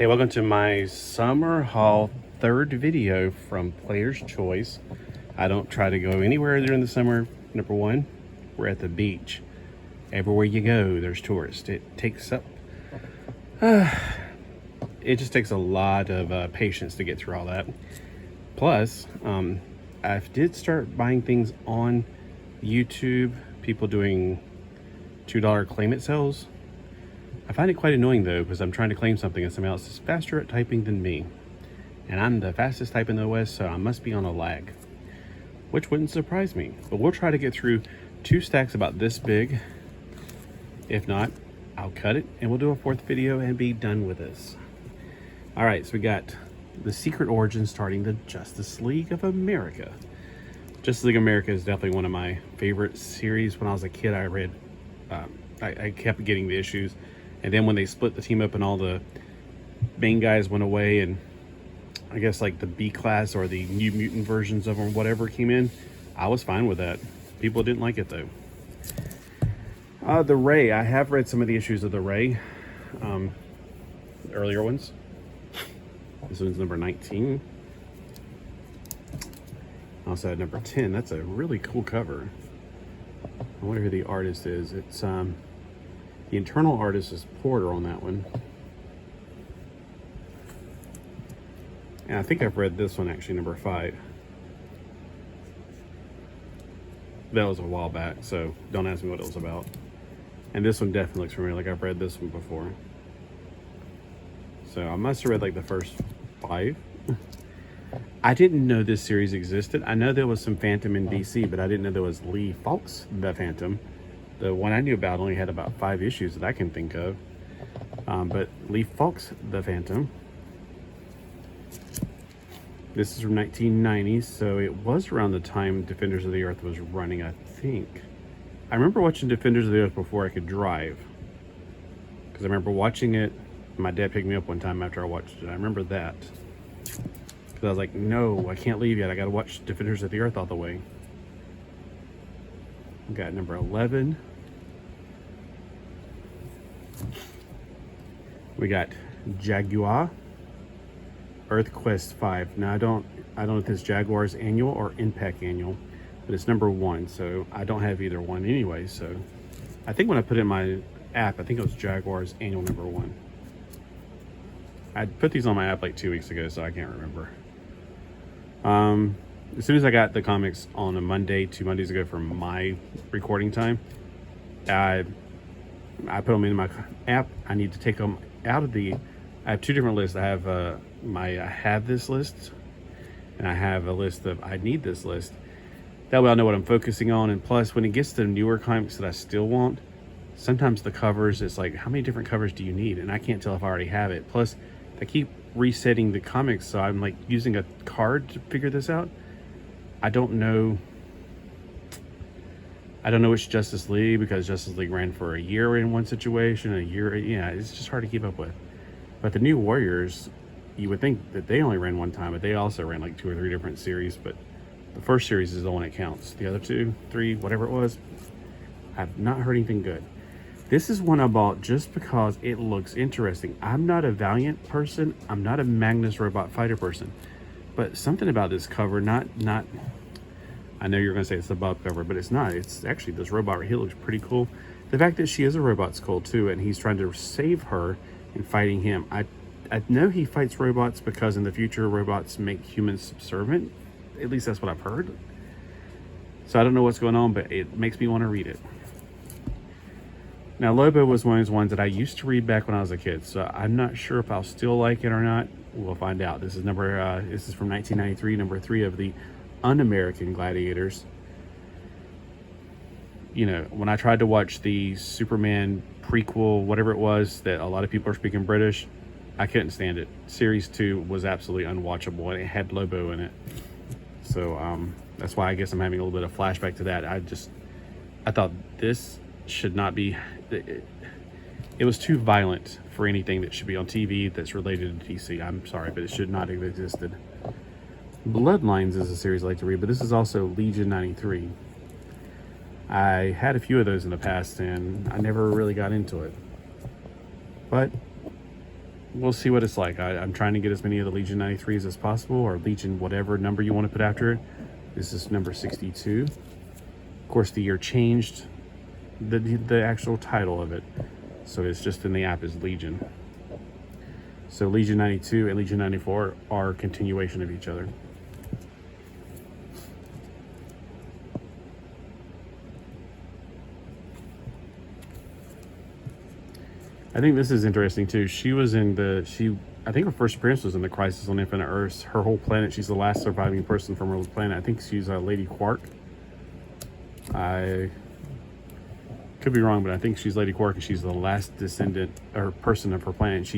Hey, welcome to my summer haul third video from Player's Choice. I don't try to go anywhere during the summer. Number one, we're at the beach. Everywhere you go, there's tourists. It takes up, it just takes a lot of patience to get through all that. Plus, I did start buying things on YouTube, people doing $2 claim it sales. I find it quite annoying though, because I'm trying to claim something and somebody else is faster at typing than me. And I'm the fastest type in the West, so I must be on a lag, which wouldn't surprise me. But we'll try to get through 2 stacks about this big. If not, I'll cut it and we'll do a 4th video and be done with this. All right, so we got the Secret Origin starting the Justice League of America. Justice League of America is definitely one of my favorite series. When I was a kid, I read, I kept getting the issues. And then when they split the team up and all the main guys went away and I guess like the B class or the New Mutant versions of them, whatever came in, I was fine with that. People didn't like it though. The Ray, I have read some of the issues of the Ray, the earlier ones. This one's number 19. I also had number 10. That's a really cool cover. I wonder who the artist is. It's the internal artist is Porter on that one. And I think I've read this one actually, number 5. That was a while back, so don't ask me what it was about. And this one definitely looks familiar, like I've read this one before. So I must have read like the first 5. I didn't know this series existed. I know there was some Phantom in DC, but I didn't know there was Lee Fawkes, the Phantom. The one I knew about only had about 5 issues that I can think of. But Lee Fawkes, the Phantom. This is from 1990, so it was around the time Defenders of the Earth was running, I think. I remember watching Defenders of the Earth before I could drive. Because I remember watching it. My dad picked me up one time after I watched it. I remember that. Because I was like, no, I can't leave yet. I got to watch Defenders of the Earth all the way. We got number 11. We got Jaguar, Earth Quest 5. Now I don't know if this Jaguar's annual or Impact annual, but it's number 1, so I don't have either one anyway. So I think when I put it in my app, I think it was Jaguar's annual number 1. I put these on my app like 2 weeks ago, so I can't remember. As soon as I got the comics on a Monday, 2 Mondays ago for my recording time, I put them in my app. I need to take them out of the, I have 2 different lists. I have I have this list, and I have a list of I need this list. That way I know what I'm focusing on. And plus, when it gets to newer comics that I still want, sometimes the covers, it's like, how many different covers do you need? And I can't tell if I already have it. Plus, I keep resetting the comics, so I'm like using a card to figure this out. I don't know which Justice League, because Justice League ran for a year in one situation, yeah, it's just hard to keep up with. But the New Warriors, you would think that they only ran one time, but they also ran like 2 or 3 different series. But the first series is the one that counts. The other 2, 3, whatever it was, I've not heard anything good. This is one I bought just because it looks interesting. I'm not a Valiant person. I'm not a Magnus Robot Fighter person. But something about this cover, not I know you're going to say it's the Bob cover, but it's not. It's actually this robot right here looks pretty cool. The fact that she is a robot's cool too, and he's trying to save her and fighting him. I know he fights robots because in the future robots make humans subservient. At least that's what I've heard. So I don't know what's going on, but it makes me want to read it. Now, Lobo was one of those ones that I used to read back when I was a kid, so I'm not sure if I'll still like it or not. We'll find out. This is from 1993, number 3 of the Un-American Gladiators. You know, when I tried to watch the Superman prequel, whatever it was, that a lot of people are speaking British, I couldn't stand it. Series 2 was absolutely unwatchable, and it had Lobo in it. So that's why I guess I'm having a little bit of flashback to that. I thought this should not be, it was too violent for anything that should be on TV that's related to DC. I'm sorry, but it should not have existed. Bloodlines is a series I like to read, but this is also Legion 93. I had a few of those in the past, and I never really got into it. But we'll see what it's like. I'm trying to get as many of the Legion 93s as possible, or Legion whatever number you want to put after it. This is number 62. Of course, the year changed the actual title of it, so it's just in the app is Legion. So Legion 92 and Legion 94 are a continuation of each other. I think this is interesting too. She was in I think her first appearance was in the Crisis on Infinite Earths. Her whole planet, she's the last surviving person from her planet. I think she's Lady Quark. I could be wrong, but I think she's Lady Quark, and she's the last descendant or person of her planet.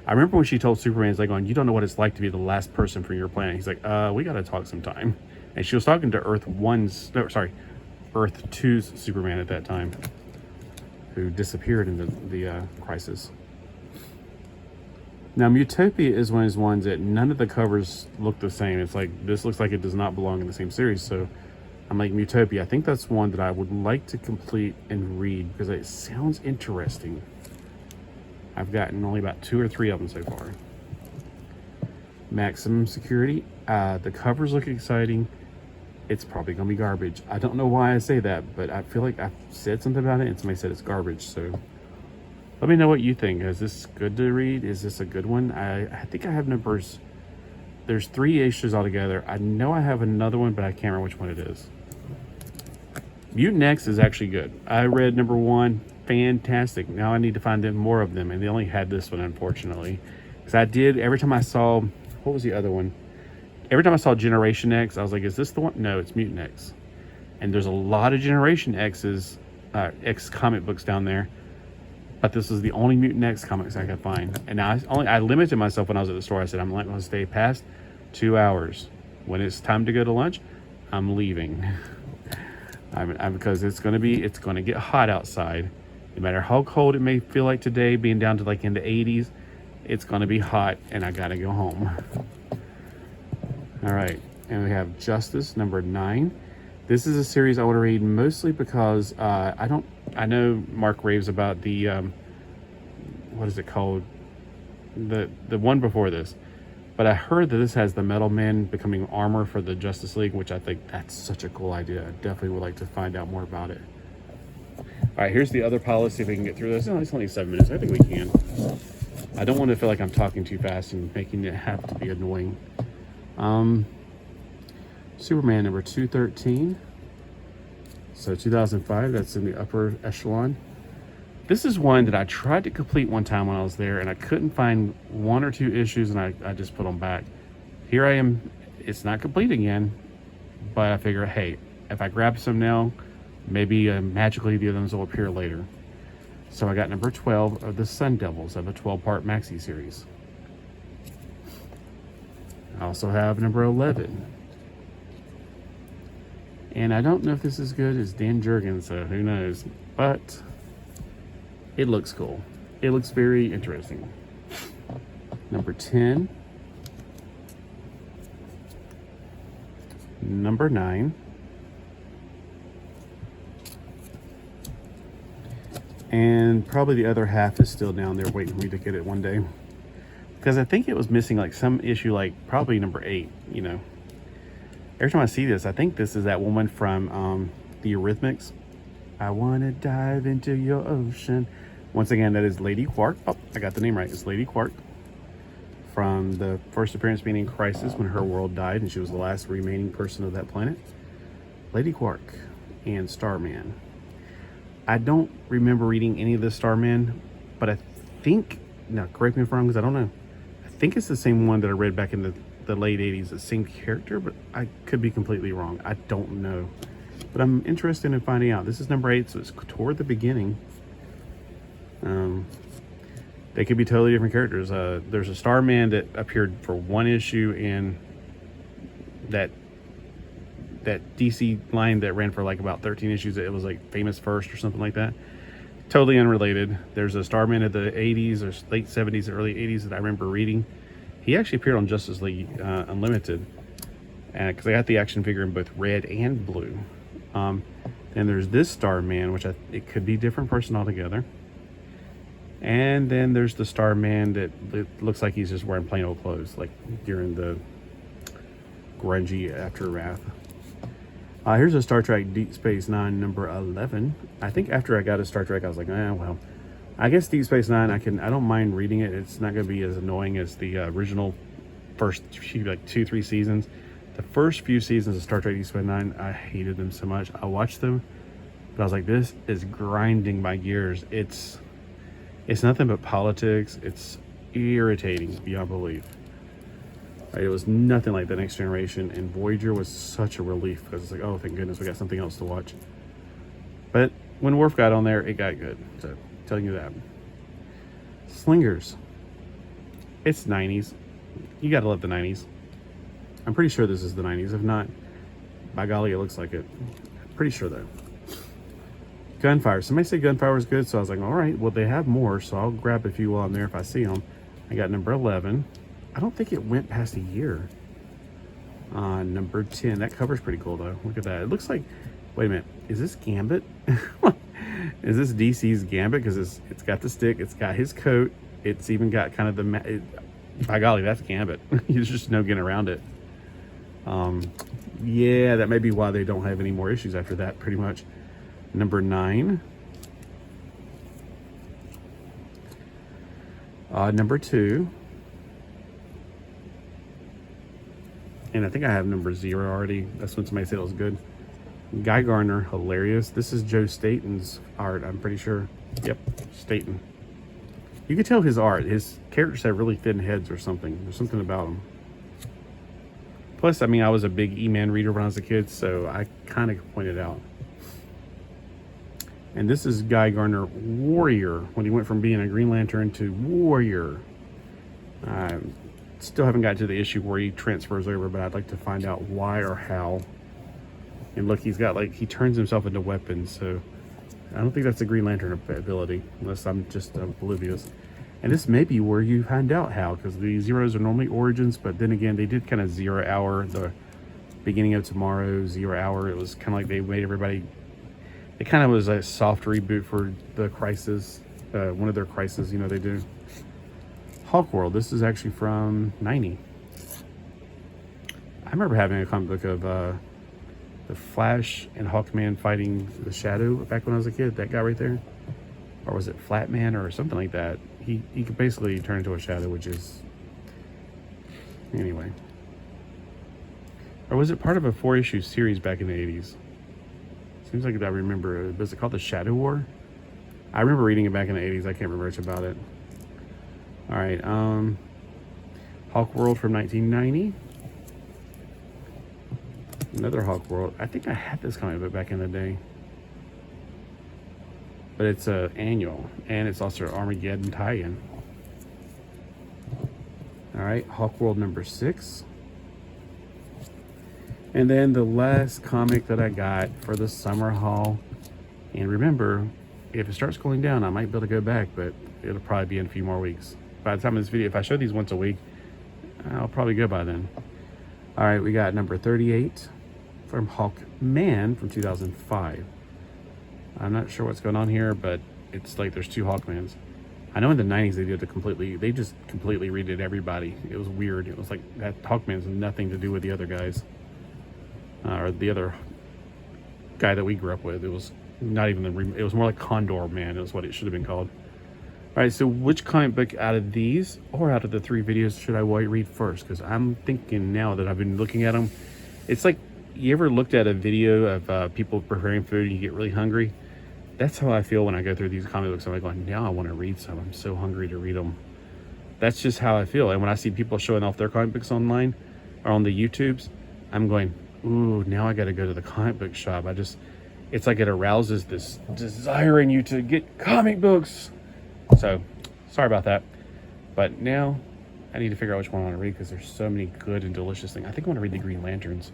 I remember when she told Superman, it's like, going, you don't know what it's like to be the last person from your planet. He's like, we got to talk sometime. And she was talking to Earth 2's Superman at that time, who disappeared in the Crisis. Now, Mutopia is one of those ones that none of the covers look the same. It's like, this looks like it does not belong in the same series. So I'm like, Mutopia, I think that's one that I would like to complete and read because it sounds interesting. I've gotten only about 2 or 3 of them so far. Maximum Security. The covers look exciting. It's probably going to be garbage. I don't know why I say that, but I feel like I've said something about it and somebody said it's garbage. So let me know what you think. Is this good to read? Is this a good one? I think I have numbers. There's 3 issues altogether. I know I have another one, but I can't remember which one it is. Mutant X is actually good. I read number 1. Fantastic. Now I need to find them more of them, and they only had this one, unfortunately. Because every time I saw, what was the other one? Every time I saw Generation X, I was like, is this the one? No, it's Mutant X. And there's a lot of Generation X's, X comic books down there, but this is the only Mutant X comics I could find. And now I limited myself when I was at the store. I said, I'm not going to stay past 2 hours. When it's time to go to lunch, I'm leaving. Because it's going to get hot outside. No matter how cold it may feel like today, being down to like in the 80s, it's going to be hot and I got to go home. All right. And we have Justice, number 9. This is a series I want to read mostly because I know Mark raves about the, what is it called? The one before this. But I heard that this has the Metal Men becoming armor for the Justice League, which I think that's such a cool idea. I definitely would like to find out more about it. All right, here's the other pile. Let's see if we can get through this. No, it's only 7 minutes. I think we can. I don't want to feel like I'm talking too fast and making it have to be annoying. Superman number 213. So 2005, that's in the upper echelon. This is one that I tried to complete one time when I was there, and I couldn't find 1 or 2 issues, and I just put them back. Here I am. It's not complete again, but I figure, hey, if I grab some now, maybe magically the other ones will appear later. So I got number 12 of the Sun Devils of a 12-part maxi series. I also have number 11. And I don't know if this is good. It's Dan Jurgens, so who knows. But it looks cool. It looks very interesting. Number 10. Number 9. And probably the other half is still down there waiting for me to get it one day. Because I think it was missing like some issue, like probably number 8, you know. Every time I see this, I think this is that woman from the Eurythmics. I want to dive into your ocean. Once again, that is Lady Quark. Oh, I got the name right. It's Lady Quark. From the first appearance being in Crisis when her world died and she was the last remaining person of that planet. Lady Quark and Starman. I don't remember reading any of the Starman, but I think, now correct me if I'm wrong because I don't know. I think it's the same one that I read back in the late 80s, the same character, but I could be completely wrong. I don't know. But I'm interested in finding out. This is number 8, so it's toward the beginning. They could be totally different characters. There's a Starman that appeared for 1 issue in that DC line that ran for like about 13 issues. It was like Famous First or something like that. Totally unrelated. There's a Starman of the 80s or late 70s, early 80s that I remember reading. He actually appeared on Justice League Unlimited, because I got the action figure in both red and blue. And there's this Starman, which it could be a different person altogether. And then there's the Starman that looks like he's just wearing plain old clothes, like during the grungy aftermath. Here's a Star Trek Deep Space Nine number 11. I think after I got a Star Trek, I was like, well, I guess Deep Space Nine, I don't mind reading it. It's not going to be as annoying as the original first few, like 2-3 seasons. The first few seasons of Star Trek Deep Space Nine, I hated them so much. I watched them, but I was like, this is grinding my gears. It's nothing but politics. It's irritating beyond belief. Right, it was nothing like The Next Generation, and Voyager was such a relief because it's like, oh, thank goodness we got something else to watch. But when Worf got on there, it got good. So, telling you that. Slingers. It's 90s. You gotta love the 90s. I'm pretty sure this is the 90s. If not, by golly, it looks like it. Pretty sure though. Gunfire. Somebody said Gunfire was good, so I was like, all right, well, they have more, so I'll grab a few while I'm there if I see them. I got number 11. I don't think it went past a year. Number 10. That cover's pretty cool though. Look at that. It looks like, wait a minute, is this Gambit? Is this DC's Gambit? Because it's got the stick, it's got his coat, it's even got kind of the, by golly, that's Gambit. There's just no getting around it. Yeah, that may be why they don't have any more issues after that, pretty much. Number 9. Number 2. And I think I have number 0 already. That's when somebody said it was good. Guy Gardner, hilarious. This is Joe Staten's art, I'm pretty sure. Yep, Staten. You can tell his art. His characters have really thin heads or something. There's something about them. Plus, I mean, I was a big E-Man reader when I was a kid, so I kind of pointed out. And this is Guy Gardner, Warrior, when he went from being a Green Lantern to Warrior. Still haven't got to the issue where he transfers over, but I'd like to find out why or how. And look, he's got, like, he turns himself into weapons, so I don't think that's a Green Lantern ability, unless I'm just oblivious. And this may be where you find out how, because the zeros are normally origins, but then again, they did kind of 0 hour, the beginning of tomorrow, 0 hour. It was kind of like they made everybody, it kind of was a soft reboot for the Crisis, one of their Crisis, you know, they do. Hawk World, this is actually from 90. I remember having a comic book of the Flash and Hawkman fighting the Shadow back when I was a kid, that guy right there. Or was it Flatman or something like that? He could basically turn into a shadow, which is, anyway. Or was it part of a 4-issue series back in the 80s? Seems like I remember. Was it called the Shadow War? I remember reading it back in the 80s. I can't remember much about it. All right, Hawk World from 1990. Another Hawk World. I think I had this comic book back in the day. But it's an annual, and it's also an Armageddon tie-in. All right, Hawk World number 6. And then the last comic that I got for the summer haul. And remember, if it starts cooling down, I might be able to go back, but it'll probably be in a few more weeks. By the time of this video, if I show these once a week, I'll probably go by then. All right, we got number 38 from Hawkman from 2005. I'm not sure what's going on here, but it's like there's 2 Hawkmans. I know in the 90s they just completely redid everybody. It was weird. It was like that Hawkman's nothing to do with the other guys. Or the other guy that we grew up with. It was not even it was more like Condor Man is what it should have been called. All right, so which comic book out of these or out of the 3 videos should I read first? Because I'm thinking now that I've been looking at them, it's like, you ever looked at a video of people preparing food and you get really hungry? That's how I feel when I go through these comic books. I'm like, going, now I want to read some. I'm so hungry to read them. That's just how I feel. And when I see people showing off their comic books online or on the YouTubes, I'm going, ooh, now I got to go to the comic book shop. It's like it arouses this desire in you to get comic books. So, sorry about that. But now I need to figure out which one I want to read because there's so many good and delicious things. I think I want to read the Green Lanterns.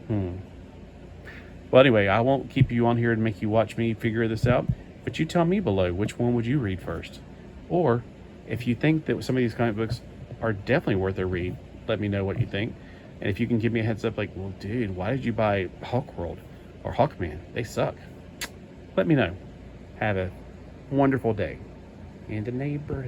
Well, anyway, I won't keep you on here and make you watch me figure this out, but you tell me below, which one would you read first? Or if you think that some of these comic books are definitely worth a read, let me know what you think. And if you can give me a heads up, like, well, dude, why did you buy Hawk World or Hawkman? They suck. Let me know. Have a wonderful day. and the neighbor